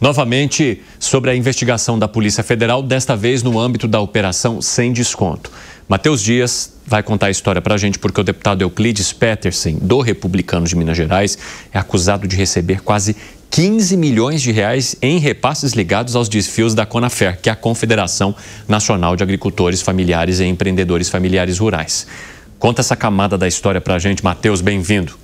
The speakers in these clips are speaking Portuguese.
Novamente, sobre a investigação da Polícia Federal, desta vez no âmbito da Operação Sem Desconto. Matheus Dias vai contar a história para a gente porque o deputado Euclides Petersen, do Republicanos de Minas Gerais, é acusado de receber quase 15 milhões de reais em repasses ligados aos desfios da Conafer, que é a Confederação Nacional de Agricultores Familiares e Empreendedores Familiares Rurais. Conta essa camada da história para a gente, Matheus, bem-vindo.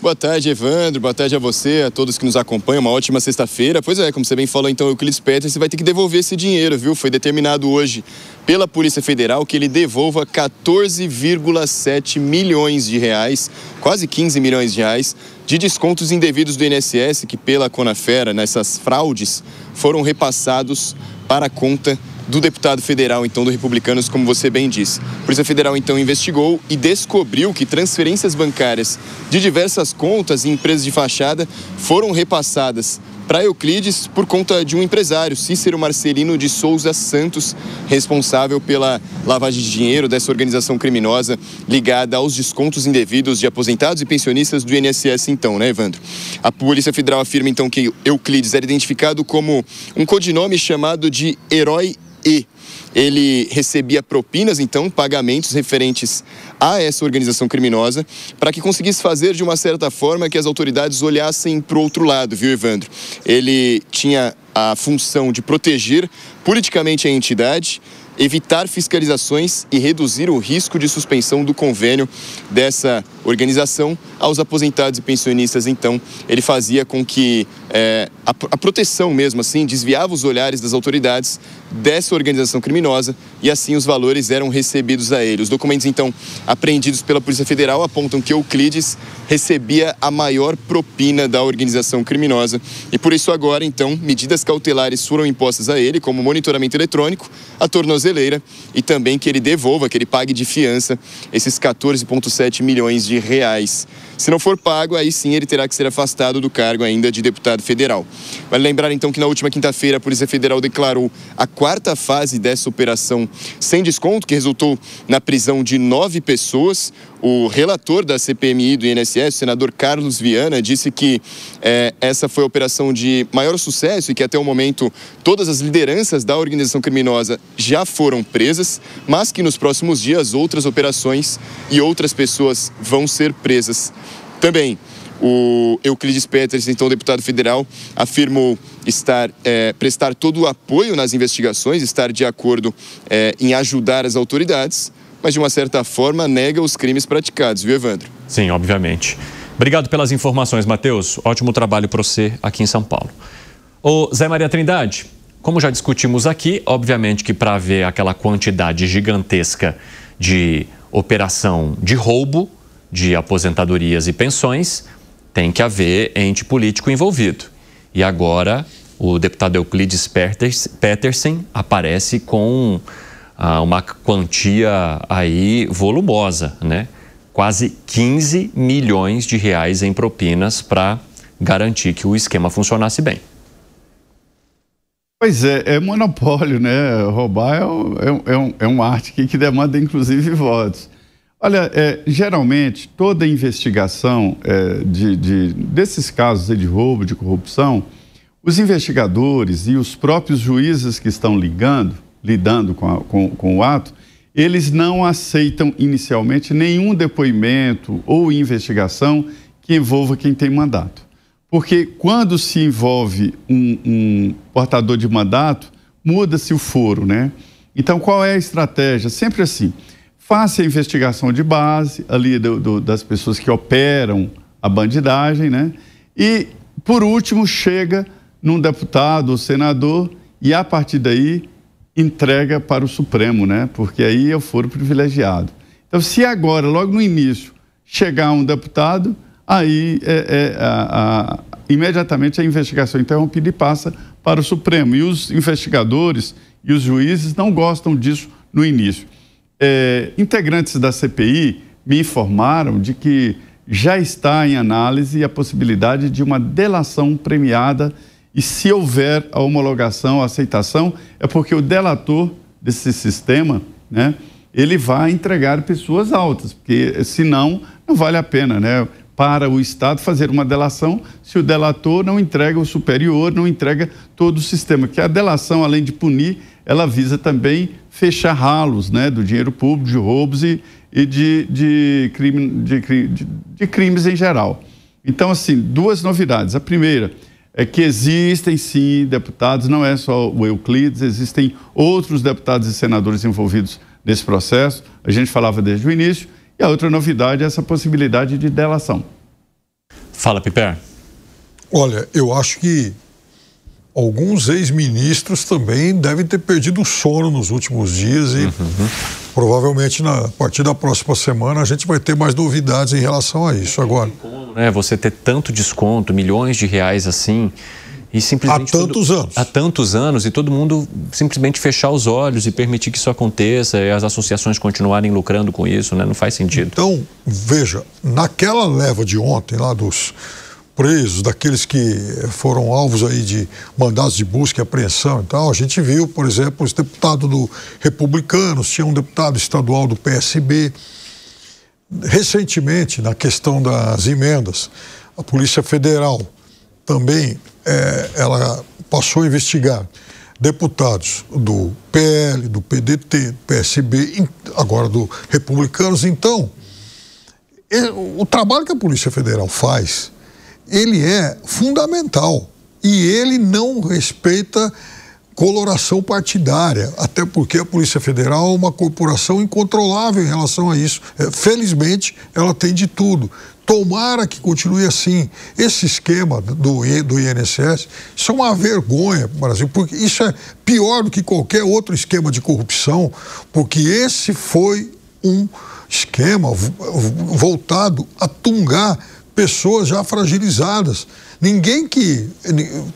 Boa tarde, Evandro. Boa tarde a você, a todos que nos acompanham. Uma ótima sexta-feira. Pois é, como você bem falou, então, Euclides Petersen vai ter que devolver esse dinheiro, viu? Foi determinado hoje pela Polícia Federal que ele devolva 14,7 milhões de reais, quase 15 milhões de reais, de descontos indevidos do INSS que, pela Conafer, nessas fraudes, foram repassados para a conta do deputado federal, então, do Republicanos, como você bem disse. A Polícia Federal, então, investigou e descobriu que transferências bancárias de diversas contas e empresas de fachada foram repassadas para Euclides por conta de um empresário, Cícero Marcelino de Souza Santos, responsável pela lavagem de dinheiro dessa organização criminosa ligada aos descontos indevidos de aposentados e pensionistas do INSS, então, né, Evandro? A Polícia Federal afirma, então, que Euclides era identificado como um codinome chamado de Herói E. Ele recebia propinas, então, pagamentos referentes a essa organização criminosa, para que conseguisse fazer de uma certa forma que as autoridades olhassem para o outro lado, viu, Evandro? Ele tinha a função de proteger politicamente a entidade, evitar fiscalizações e reduzir o risco de suspensão do convênio dessa organização aos aposentados e pensionistas. Então, ele fazia com que a proteção mesmo assim desviava os olhares das autoridades dessa organização criminosa e assim os valores eram recebidos a ele. Os documentos, então, apreendidos pela Polícia Federal apontam que Euclides recebia a maior propina da organização criminosa e por isso agora, então, medidas cautelares foram impostas a ele, como monitoramento eletrônico, a tornozeleira e também que ele devolva, que ele pague de fiança esses 14,7 milhões de reais. Se não for pago, aí sim ele terá que ser afastado do cargo ainda de deputado federal. Vale lembrar então que na última quinta-feira a Polícia Federal declarou a quarta fase dessa operação sem desconto, que resultou na prisão de 9 pessoas. O relator da CPMI do INSS, o senador Carlos Viana, disse que essa foi a operação de maior sucesso e que até o momento todas as lideranças da organização criminosa já foram presas, mas que nos próximos dias outras operações e outras pessoas vão ser presas também. O Euclides Petersen, então deputado federal, afirmou prestar todo o apoio nas investigações, estar de acordo em ajudar as autoridades, mas de uma certa forma nega os crimes praticados, viu, Evandro? Sim, obviamente. Obrigado pelas informações, Matheus. Ótimo trabalho para você aqui em São Paulo. Ô, Zé Maria Trindade, como já discutimos aqui, obviamente que para haver aquela quantidade gigantesca de operação de roubo de aposentadorias e pensões, tem que haver ente político envolvido. E agora o deputado Euclides Petersen aparece com uma quantia aí volumosa, né? Quase 15 milhões de reais em propinas para garantir que o esquema funcionasse bem. Pois é monopólio, né? Roubar é uma arte que demanda inclusive votos. Olha, geralmente toda investigação desses casos de roubo, de corrupção, os investigadores e os próprios juízes que estão lidando com o ato, eles não aceitam inicialmente nenhum depoimento ou investigação que envolva quem tem mandato. Porque quando se envolve um portador de mandato, muda-se o foro, né? Então, qual é a estratégia? Sempre assim. Faça a investigação de base ali das pessoas que operam a bandidagem, né? E, por último, chega num deputado ou senador e, a partir daí, entrega para o Supremo, né? Porque aí é o foro privilegiado. Então, se agora, logo no início, chegar um deputado, aí imediatamente a investigação interrompida e passa para o Supremo. E os investigadores e os juízes não gostam disso no início. Integrantes da CPI me informaram de que já está em análise a possibilidade de uma delação premiada e se houver a homologação, a aceitação, é porque o delator desse sistema, né, ele vai entregar pessoas altas, porque senão não vale a pena, né, para o Estado fazer uma delação se o delator não entrega, o superior não entrega todo o sistema. Que a delação, além de punir, ela visa também fechar ralos, né, do dinheiro público, de roubos e de crimes em geral. Então, assim, duas novidades. A primeira é que existem, sim, deputados, não é só o Euclides, existem outros deputados e senadores envolvidos nesse processo. A gente falava desde o início. E a outra novidade é essa possibilidade de delação. Fala, Piper. Olha, eu acho que alguns ex-ministros também devem ter perdido o sono nos últimos dias e provavelmente a partir da próxima semana a gente vai ter mais novidades em relação a isso. Agora, como, né, você ter tanto desconto, milhões de reais assim, e simplesmente há tantos anos e todo mundo simplesmente fechar os olhos e permitir que isso aconteça e as associações continuarem lucrando com isso, né? Não faz sentido. Então, veja, naquela leva de ontem lá dos presos, daqueles que foram alvos aí de mandados de busca e apreensão e tal, a gente viu, por exemplo, os deputados do Republicanos, tinha um deputado estadual do PSB. Recentemente, na questão das emendas, a Polícia Federal também ela passou a investigar deputados do PL, do PDT, do PSB, agora do Republicanos. Então, o trabalho que a Polícia Federal faz, ele é fundamental e ele não respeita coloração partidária, até porque a Polícia Federal é uma corporação incontrolável em relação a isso. Felizmente, ela tem de tudo. Tomara que continue assim. Esse esquema do INSS, isso é uma vergonha para o Brasil, porque isso é pior do que qualquer outro esquema de corrupção, porque esse foi um esquema voltado a tungar pessoas já fragilizadas.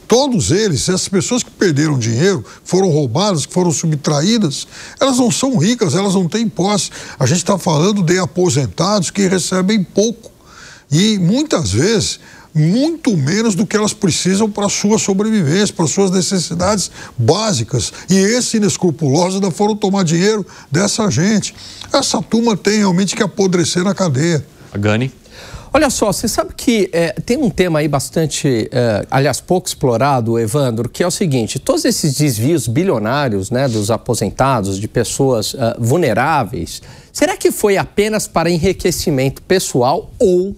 Todos eles, essas pessoas que perderam dinheiro, foram roubadas, que foram subtraídas, elas não são ricas, elas não têm posse. A gente está falando de aposentados que recebem pouco e muitas vezes muito menos do que elas precisam para a sua sobrevivência, para as suas necessidades básicas. E esses inescrupulosos ainda foram tomar dinheiro dessa gente. Essa turma tem realmente que apodrecer na cadeia. A Gani? Olha só, você sabe que tem um tema aí bastante, aliás, pouco explorado, Evandro, que é o seguinte: todos esses desvios bilionários, né, dos aposentados, de pessoas vulneráveis, será que foi apenas para enriquecimento pessoal ou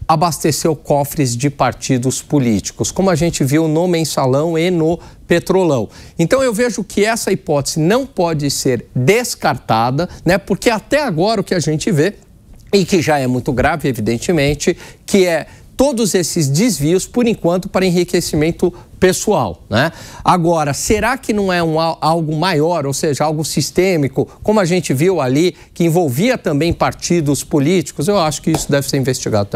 abasteceu cofres de partidos políticos, como a gente viu no Mensalão e no Petrolão? Então eu vejo que essa hipótese não pode ser descartada, né, porque até agora o que a gente vê, e que já é muito grave, evidentemente, que é todos esses desvios, por enquanto, para enriquecimento pessoal, né? Agora, será que não é algo maior, ou seja, algo sistêmico, como a gente viu ali, que envolvia também partidos políticos? Eu acho que isso deve ser investigado também.